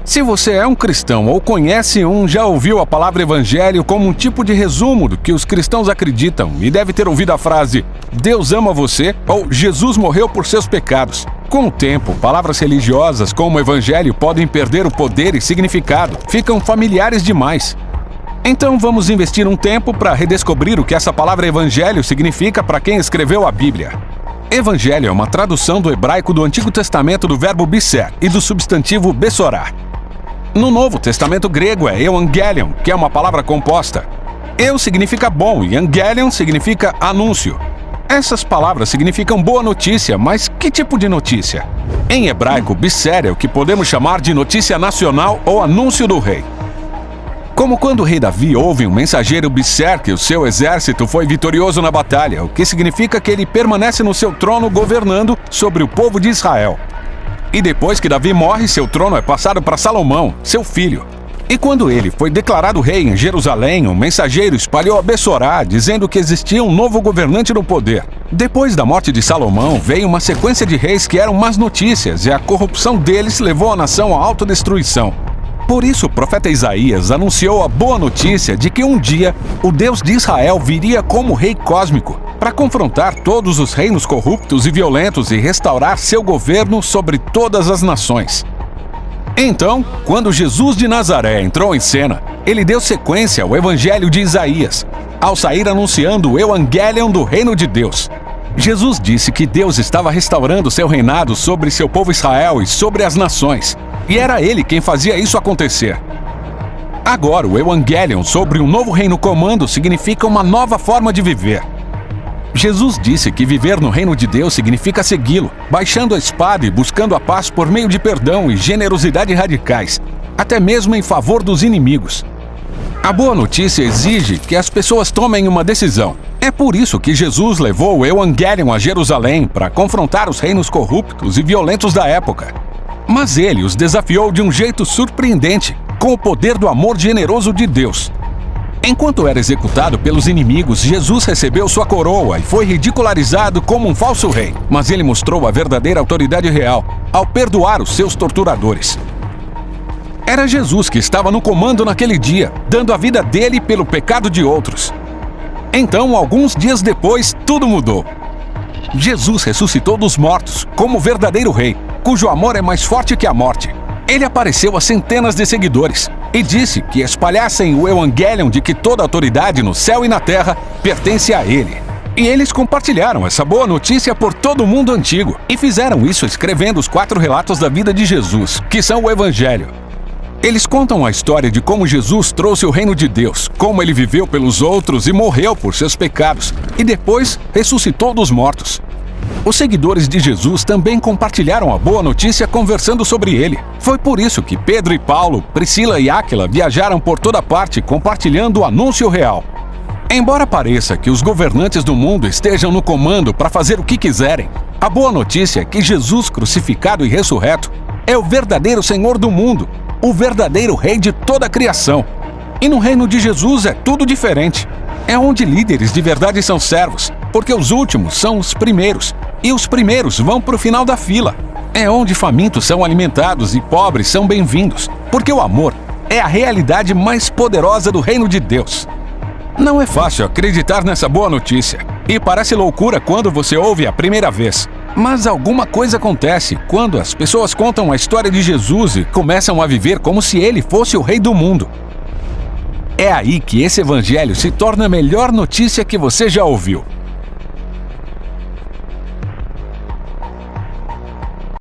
Se você é um cristão ou conhece já ouviu a palavra evangelho como um tipo de resumo do que os cristãos acreditam e deve ter ouvido a frase "Deus ama você" ou "Jesus morreu por seus pecados". Com o tempo, palavras religiosas como evangelho podem perder o poder e significado, ficam familiares demais. Então vamos investir um tempo para redescobrir o que essa palavra evangelho significa para quem escreveu a Bíblia. Evangelho é uma tradução do hebraico do Antigo Testamento do verbo biser e do substantivo besorá. No Novo Testamento grego é euangelion, que é uma palavra composta. Eu significa bom e angelion significa anúncio. Essas palavras significam boa notícia, mas que tipo de notícia? Em hebraico, biser é o que podemos chamar de notícia nacional ou anúncio do rei. Como quando o rei Davi ouve um mensageiro biser que o seu exército foi vitorioso na batalha, o que significa que ele permanece no seu trono governando sobre o povo de Israel. E depois que Davi morre, seu trono é passado para Salomão, seu filho. E quando ele foi declarado rei em Jerusalém, um mensageiro espalhou a Bessorá, dizendo que existia um novo governante no poder. Depois da morte de Salomão, veio uma sequência de reis que eram más notícias, e a corrupção deles levou a nação à autodestruição. Por isso, o profeta Isaías anunciou a boa notícia de que um dia o Deus de Israel viria como rei cósmico, para confrontar todos os reinos corruptos e violentos e restaurar seu governo sobre todas as nações. Então, quando Jesus de Nazaré entrou em cena, ele deu sequência ao Evangelho de Isaías, ao sair anunciando o Evangelion do Reino de Deus. Jesus disse que Deus estava restaurando seu reinado sobre seu povo Israel e sobre as nações, e era ele quem fazia isso acontecer. Agora, o Evangelion sobre um novo reino comando significa uma nova forma de viver. Jesus disse que viver no reino de Deus significa segui-lo, baixando a espada e buscando a paz por meio de perdão e generosidade radicais, até mesmo em favor dos inimigos. A boa notícia exige que as pessoas tomem uma decisão. É por isso que Jesus levou o Evangelion a Jerusalém para confrontar os reinos corruptos e violentos da época. Mas ele os desafiou de um jeito surpreendente, com o poder do amor generoso de Deus. Enquanto era executado pelos inimigos, Jesus recebeu sua coroa e foi ridicularizado como um falso rei. Mas ele mostrou a verdadeira autoridade real ao perdoar os seus torturadores. Era Jesus que estava no comando naquele dia, dando a vida dele pelo pecado de outros. Então, alguns dias depois, tudo mudou. Jesus ressuscitou dos mortos como o verdadeiro rei, cujo amor é mais forte que a morte. Ele apareceu a centenas de seguidores e disse que espalhassem o Evangelion de que toda autoridade no céu e na terra pertence a ele. E eles compartilharam essa boa notícia por todo o mundo antigo e fizeram isso escrevendo os 4 relatos da vida de Jesus, que são o Evangelho. Eles contam a história de como Jesus trouxe o reino de Deus, como ele viveu pelos outros e morreu por seus pecados, e depois ressuscitou dos mortos. Os seguidores de Jesus também compartilharam a boa notícia conversando sobre ele. Foi por isso que Pedro e Paulo, Priscila e Áquila viajaram por toda parte compartilhando o anúncio real. Embora pareça que os governantes do mundo estejam no comando para fazer o que quiserem, a boa notícia é que Jesus crucificado e ressurreto é o verdadeiro Senhor do mundo, o verdadeiro Rei de toda a criação. E no reino de Jesus é tudo diferente. É onde líderes de verdade são servos, porque os últimos são os primeiros, e os primeiros vão para o final da fila. É onde famintos são alimentados e pobres são bem-vindos, porque o amor é a realidade mais poderosa do reino de Deus. Não é fácil acreditar nessa boa notícia, e parece loucura quando você ouve a primeira vez. Mas alguma coisa acontece quando as pessoas contam a história de Jesus e começam a viver como se ele fosse o rei do mundo. É aí que esse evangelho se torna a melhor notícia que você já ouviu.